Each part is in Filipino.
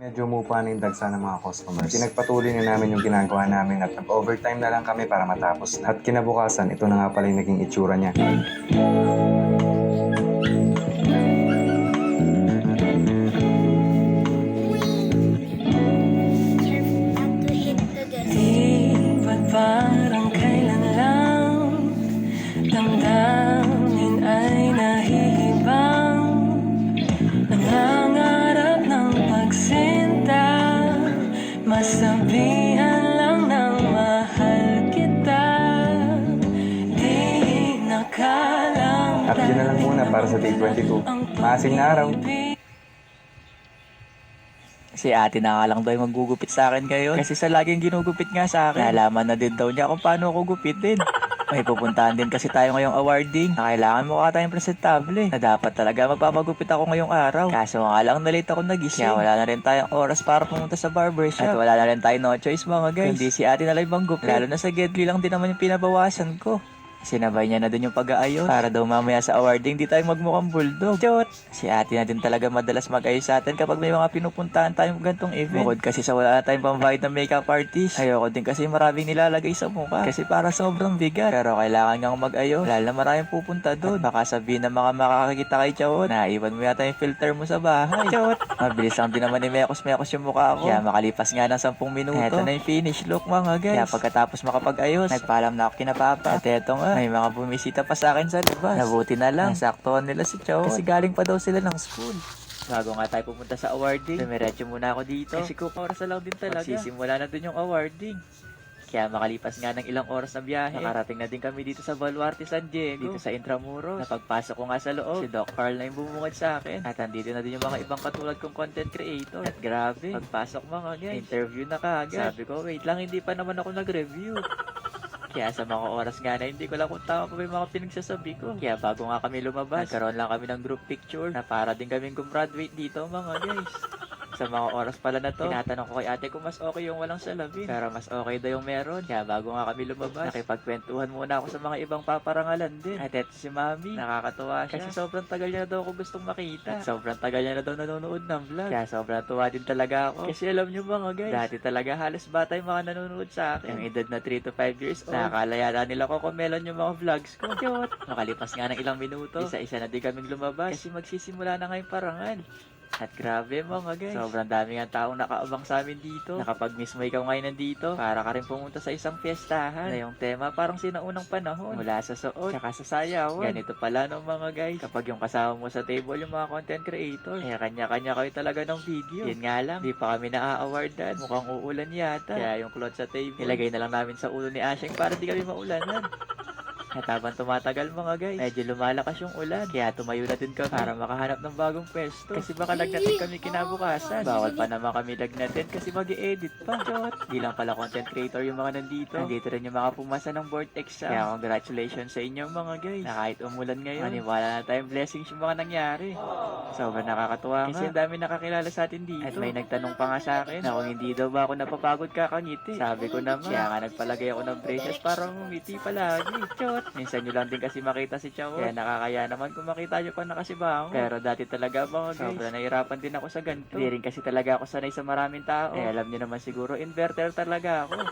Medyo umupa na yung dagsa ng mga customers. Pinagpatuloy na namin yung ginagawa namin at nag-overtime na lang kami para matapos na. At kinabukasan, ito na nga pala yung naging itsura niya. Parang kailan lang damdamin ay nahihibang, nangangarap ng pagsinta, masabihan lang ng mahal kita, di nakalang. At yun na lang muna para sa day 22. Maasim na araw. Si ate na nga lang daw yung maggugupit sa akin ngayon. Kasi sa laging ginugupit nga sa akin, nalaman na din daw niya kung paano ako gupitin. May pupuntahan din kasi tayo ngayong awarding na kailangan mukha tayong presentable. Na dapat talaga magpapagupit ako ngayong araw. Kaso nga lang na-late ako nagising. Kaya wala na rin tayong oras para pumunta sa barbershop. At wala na rin tayo no choice mga guys. Hindi si ate na lang manggupit. Lalo na sa Gedli lang din naman yung pinabawasan ko. Sinabay niya na dun yung pag-aayos para daw mamaya sa awarding di tayo magmukhang bulldog. Chot! Si ate na din talaga madalas mag-ayos sa atin kapag may mga pinupuntahan tayong gantong event. Bukod kasi sa wala na tayong pambayad ng makeup artist. Ayoko din kasi maraming nilalagay sa mukha. Kasi para sobrang bigat. Pero kailangan ngang mag-ayos. Lalo na maraming pupunta dun. Baka sabihin ng mga makakakita kay Chot, naiwan mo yata yung filter mo sa bahay. Chot! Mabilis lang din naman ni Mekos yung mukha ko. Kaya makalipas nga ng 10 minuto. Eto na yung finish look mga guys. Kaya pagkatapos makapag-ayos, nagpaalam na ako kina Papa. At eto nga, may mga bumisita pa sa akin sa labas. Nabuti na lang, nasaktuhan nila si Chot. Kasi galing pa daw sila ng school. Bago nga tayo pumunta sa awarding, dumiretso muna ako dito. Kasi kung oras na lang din talaga, magsisimula na dun yung awarding. Kaya makalipas nga ng ilang oras na biyahe, nakarating na din kami dito sa Baluarte, San Diego, dito sa Intramuros. Napagpasok ko nga sa loob, si Doc Carl na yung bumungad sa akin. At andito na din yung mga ibang katulad kong content creator. At grabe, pagpasok mga guys, interview na kaagad. Sabi ko, wait lang, hindi pa naman ako nag-review. Kaya sa mga oras nga na hindi ko lang kung tama pa may mga pinagsasabi ko. Kaya bago nga kami lumabas, nagkaroon lang kami ng group picture na para din kaming gumraduate dito mga guys. Sa mga oras pala na to, tinatanong ko kay ate kung mas okay yung walang salamin. Pero mas okay daw yung meron. Kaya bago nga kami lumabas, nakipagkwentuhan muna ako sa mga ibang paparangalan din. At eto si Mami, nakakatuwa siya. Kasi sobrang tagal niya na daw ako gustong makita. At sobrang tagal niya na daw nanonood ng vlog. Kaya sobrang tuwa din talaga ako. Kasi alam niyo mga guys, dati talaga halos bata yung mga nanonood sa akin. Yung edad na 3 to 5 years old. Nakakalaya na nila ko kung melon yung mga vlogs ko. Cute! Makalipas nga ng ilang minuto, isa-isa na din kaming lumabas. Kasi magsisimula na ngayong parangal. At grabe mga guys, sobrang dami nga taong nakaabang sa amin dito. Nakapag mismo ikaw ngayon nandito, para ka rin pumunta sa isang fiestahan na yung tema parang sinaunang panahon. Mula sa suot, tsaka sa sayawan. Ganito pala no mga guys, kapag yung kasama mo sa table yung mga content creator, eh kanya-kanya kayo talaga ng video. Yun nga lang, di pa kami na-awardan. Mukhang uulan yata. Kaya yung cloth sa table, ilagay na lang namin sa ulo ni Asheng para di kami maulanan. At habang tumatagal mga guys, medyo lumalakas yung ulan. Kaya tumayo na din kami para makahanap ng bagong pwesto. Kasi baka lagnatin kami kinabukasan. Bawal pa naman kami lagnatin kasi mag-i-edit pa. Chot! Di lang pala content creator yung mga nandito. Nandito rin yung mga pumasa ng board exam. Kaya congratulations sa inyo mga guys. Na kahit umulan ngayon, maniwala na tayong blessings yung mga nangyari. Sobrang nakakatuwa nga. Kasi ang dami nakakilala sa atin dito. At may nagtanong pa nga sa akin na kung hindi daw ba ako napapagod kakangiti. Sabi ko naman, kaya nga nagpalagay ako ng braces para ngumiti palagi. Chot! Minsan nyo lang din kasi makita si Chao. Kaya nakakaya naman kung makita nyo pa nakasibango. Pero dati talaga mga guys, sobrang nahirapan din ako sa ganito. Hindi rin kasi talaga ako sanay sa maraming tao. Eh alam nyo naman siguro, inverter talaga ako.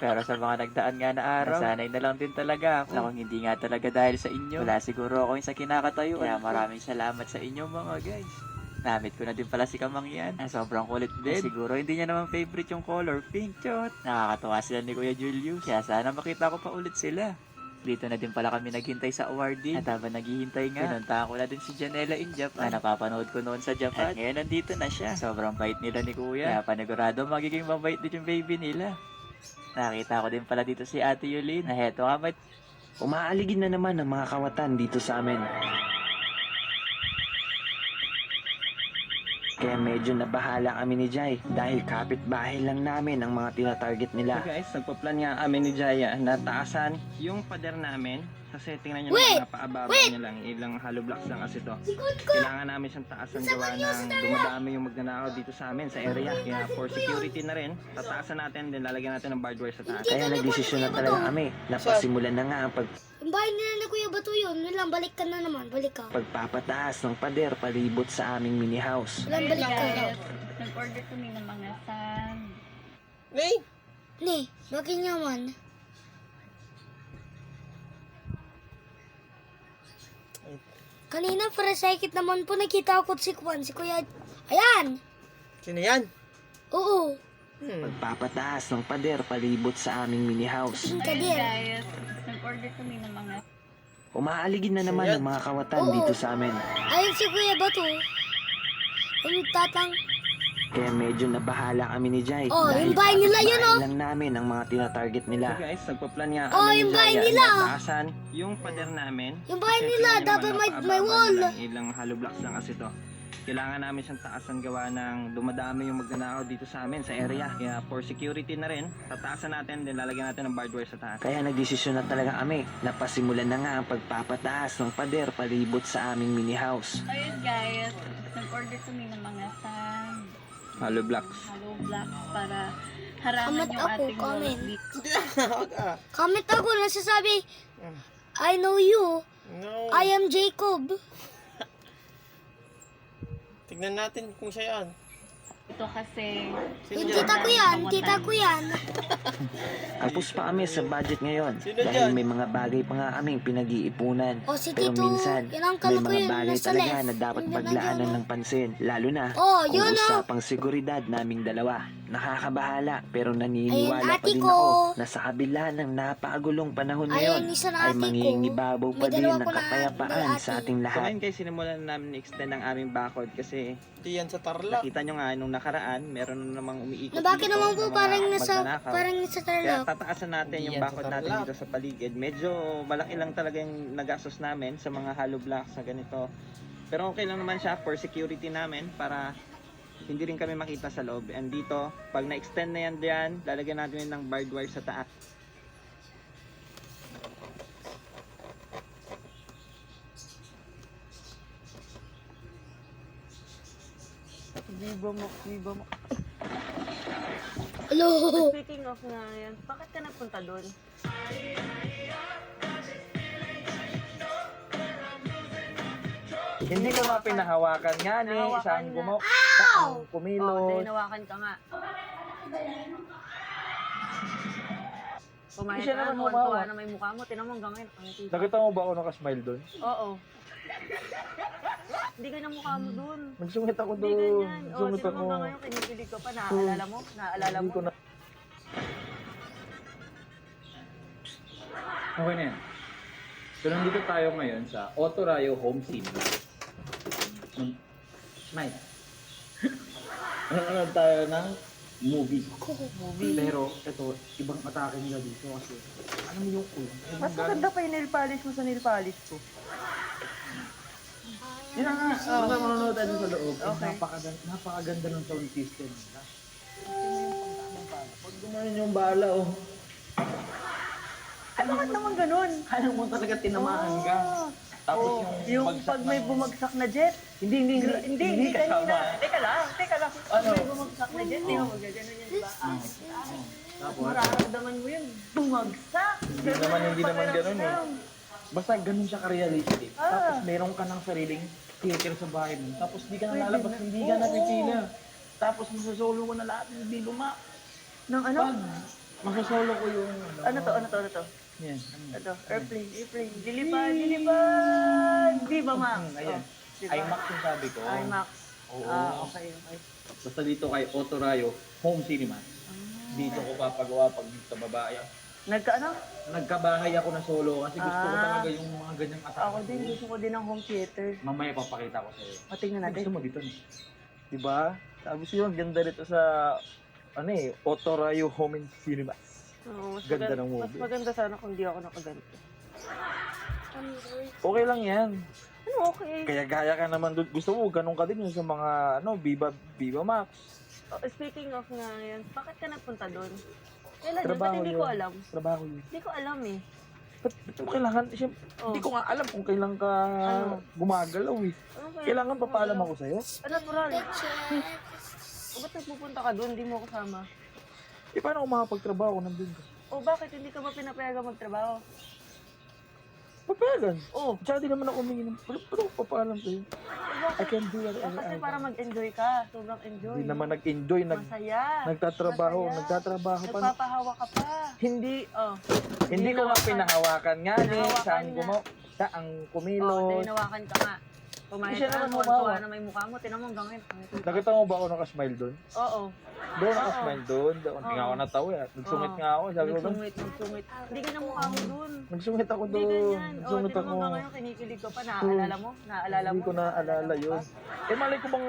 Pero sa mga nagdaan nga na araw, nasanay na lang din talaga ako. Na kung hindi nga talaga dahil sa inyo, wala siguro ako yung sa kinakatayo. Kaya maraming salamat sa inyo mga guys. Namit ko na din pala si Kamangyan. Sobrang kulit din. Siguro hindi niya naman favorite yung color pink. Chot! Nakakatawa sila ni Kuya Julius. Kaya sana makita ko pa ulit sila. Dito na din pala kami naghintay sa awarding. At habang naghihintay nga, pinuntahan ko na din si Janela in Japan na napapanood ko noon sa Japan. At ngayon nandito na siya. Sobrang bait nila ni Kuya. Kaya panigurado magiging mabait din yung baby nila. Nakita ko din pala dito si Ate Yulin. Na heto nga may... Umaaligid na naman ang mga kawatan dito sa amin. Kaya medyo nabahala kami ni Jai dahil kapitbahay lang namin ang mga tinatarget nila. Guys, nagpa-plan nga kami ni Jaya na taasan yung pader namin. Kasi tingnan nyo naman, napaababa nyo lang. Ilang hollow blocks lang kasi to. Kailangan namin siyang taasan gawa ng dumadami yung magnanakaw dito sa amin, sa area. Kaya for security na rin, tataasan natin, din lalagyan natin ng barbed wire sa taas. Kaya nagdesisyon na talaga kami. Napasimulan na nga ang Ang bahay nila ni Kuya Bato yun. Yun lang, balik ka na naman. Balik ka. pagpapataas ng pader palibot sa aming mini house. Walang balik ka. Nag-order kami ng mga sand. Ni, bakit naman? Kanina para sakit naman po nakita ko si Kwan, si Kuya. Ayan! Sino yan? Oo, Pagpapataas ng pader palibot sa aming mini house. yung Hey kadir. guys, nag-order kami ng mga Umaaligid na naman ang mga kawatan Oo. dito sa amin. Ayun si Kuya Bato. Yung tatang. Kaya medyo nabahala kami ni Jai. Oh, dahil yung bahay nila yun, oh. lang namin ang mga tinatarget nila. So guys, nagpa-plan nga Oh, kami yung ni bahay Jaya nila. na taasan yung pader namin. Yung bahay Kasi nila, tingnan dapat naman, may napaababa wall. na lang, ilang hollow blocks lang kasi to. Kailangan namin siyang taasan gawa ng dumadami yung magnanakaw dito sa amin sa area. Kaya for security na rin, tataasan natin, din lalagyan natin ng barbed wire sa taas. Kaya nagdesisyon na talaga kami. Napasimulan na nga ang pagpapataas ng pader palibot sa aming mini house. Ayun guys, nag-order kami ng mga sand, Hollow blocks. hollow blocks para harapan Comment yung ako, ating comment. walls dito. Comment ako, nasasabi, I know you. No. I am Jacob. Tignan natin kung siya yan. Ito kasi Yung tita ko yan, tita ko yan. Kapos pa kami sa budget ngayon Sino dahil dyan? may mga bagay pa nga kaming pinag-iipunan. O si Pero Tito, minsan, yun ang may kala ko mga yun, bagay nasa talaga left. na dapat Yun na paglaanan dyan, ng pansin. Lalo na Oh, kung yun, oh. usapang seguridad naming dalawa. Nakakabahala pero naniniwala Ayun, pa ate din ko. ako na sa kabila ng napakagulong panahon ngayon Ayun, isa na ay ate ko. mangingibabaw pa May din dalawa ng ko na kapayapaan ate. sa ating So lahat. ngayon guys, sinimulan na namin i-extend ang aming bakod kasi Hindi yan sa Tarlac. nakita nyo nga nung nakaraan, meron na namang umiikot Na bakit dito naman po ng mga parang nasa Kaya Tarlac. tataasan natin Hindi yung yan sa bakod natin Tarlac. dito sa paligid. Medyo malaki lang talaga yung nagastos namin sa mga hollow blocks na ganito. Pero okay lang naman siya for security namin para hindi rin kami makita sa loob. And dito, pag na-extend na yan diyan, lalagyan natin yun ng barbed wire sa taas. Hello. Speaking of nga yan, bakit ka nagpunta doon? Hindi ko nga pinahawakan nga ni Nahawakan isang nga. gumawa, isang Oo, kumilos. hinawakan ka nga. Pumayat Siya ka naman na, humawa. tuwa na may mukha mo. Tinan mo hanggang ngayon, nakangiti ka. Nakita mo ba ako nakasmile doon? Oo. Hindi ka na mukha mo doon. Nagsungit ako Hindi doon. ganyan. Oo, Nagsungit tinan mo ako. hanggang ngayon, kinikilig ka pa. Naaalala mo? Naaalala mo? Hindi ko na... Okay na yan. So, nandito tayo ngayon sa Otorayo Home Cinema. Smile. Nanonood tayo ng movie. Pero, ito, ibang atake nila dito kasi, alam mo yung ulo. Mas maganda pa yung nail polish mo sa nail polish ko. Yun na nga, basta manonood tayo sa loob. Okay. Napakaganda ng sound system nila. Pag gumanon yung bala, oh. Ano ba't naman ganun? Kaya mo talaga tinamaan ka. Tapos Yung bagsak pag may ng- bumagsak na jet. Hindi Hindi kasama. kanina. Teka lang. Pag Ano? may bumagsak na jet, di ba magaganon yan, di ba? Tapos, Mararamdaman mo yun, bumagsak. hindi naman ganun eh. Basta ganun siya ka-realistic. Tapos meron ka ng sariling theater sa bahay mo. Tapos di ka na lalabas, hindi ka napipila. Tapos masasolo ko na lahat, hindi luma. Nang ano? Pag masasolo ko yung Ano to? Yan. Ito, airplane. Lilipad. Di ba, Max? Ayan. Oh, diba? IMAX yung sabi ko. IMAX. Oo. Okay. Basta dito kay Otorayo Home Cinema. Dito ko papagawa pag sa babae. Nagka-ano? Nagkabahay ako na solo kasi gusto ko Ah. talaga yung mga ganyang atake. Ako din, gusto ko din ng home theater. Mamaya papakita ko sa'yo. O, tingnan natin. Gusto mo dito? Diba? Sabi siya, ang ganda rito sa Otorayo Home Cinema. Oo, mas Ganda maganda, ng movie. Mas maganda sana kung di ako nakaganto. Okay lang yan. Ano, okay. Kaya gaya ka naman doon. Gusto mo, ganun ka din yung sa mga, Viva Max. Oh, speaking of nga yan, bakit ka nagpunta doon? Kailan yun? Ba't Trabaho hindi yun. ko alam? Trabaho yun. Hindi ko alam eh. Ba't mo kailangan? Siyempre, Oh. hindi ko nga alam kung kailan ka Ano? gumagalaw eh. Ano kaya? Kailangan papaalam ako sa'yo. Natural. O, ba't nagpupunta ka doon? Hindi mo ako sama. Eh, paano ako makapagtrabaho kung nandun ka? O, bakit hindi ka ba pinapayagan magtrabaho? Papayagan. Oh, Tsaka di naman ako humingi ng... Paano ko papaalam sa'yo? eh, I can do it. Kasi para mag-enjoy ka. Sobrang enjoy. Hindi naman nag-enjoy, Masaya. nagtatrabaho pa. Nagpapahawa ka pa. Hindi, Oh. hindi ko nga pinahawakan nga ni, Pinahawakan saan nga. gumo, siya ang Oh, kumilot. dinawakan ka nga. Kumain Siya ka naman na, humawa. tuwa na may mukha mo. Tinan mo hanggang ngayon. Nakita mo ba ako nakasmile doon? Oo. Doon nakasmile doon. Hindi nga ako natawa eh. Nagsungit Oo. nga ako. Sabi ko doon, Nagsungit. Hindi ka na mukha mo dun. nagsungit ako Hindi doon. ganyan. Nagsungit Tinan ako. mo hanggang ngayon, kinikilig ka pa. Naaalala mo? Naaalala mo? Hindi ko naaalala yun. Eh, mali ko bang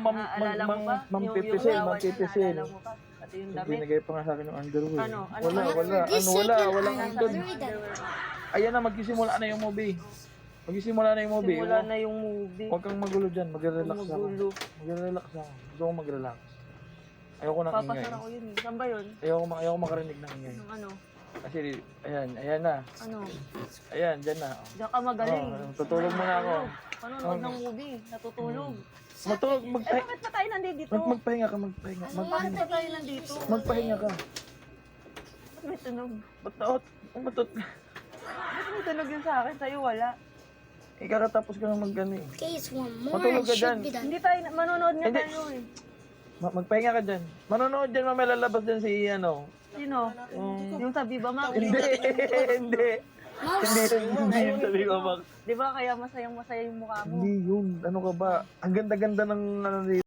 Naaalala mo pa? mampipisil, Yung mampipisil. naalala mo pa? Pati yung damit. Binigay pa nga sa akin yung underwear. Ano? Wala, But wala. for this Ano, wala, second, walang I andun. agree that. Ayan na, magsisimula na yung movie. Magsisimula na yung movie. Simula na yung movie. Huwag kang magulo dyan, magre-relax ako. Magulo. Magre-relax ako. Gusto ko mag-relax. Ayoko nang ingay. Papasara ko yun. Saan ba yun? Ayoko makarinig ng ingay. Yung ano? Kasi, ayan na. Ano? Ayan, dyan na. Diyan ka magaling. Tutulog muna ako. Panonood ng movie. Natutulog. Matulog, Eh, bakit pa tayo nandito? magpahinga ka, magpahinga. Bakit pa tayo nandito? Magpahinga ka. Ba't may tunog? Ba't naot? Ba't may tunog yun sa akin? Sa'yo wala. Kakatapos ka ng mag-ano eh. Case one more Matulog ka dyan. should be done. Hindi tayo, manonood nga Hindi. tayo eh. Magpahinga ka dyan. Manonood dyan, mamaya lalabas dyan si ano. Sino? Yung sa Viva Max. Hindi, hindi. Hindi yung sabi ko, Max. Di ba kaya masayang masaya yung mukha mo? Hindi yun. Ano ka ba? Ang ganda-ganda ng ano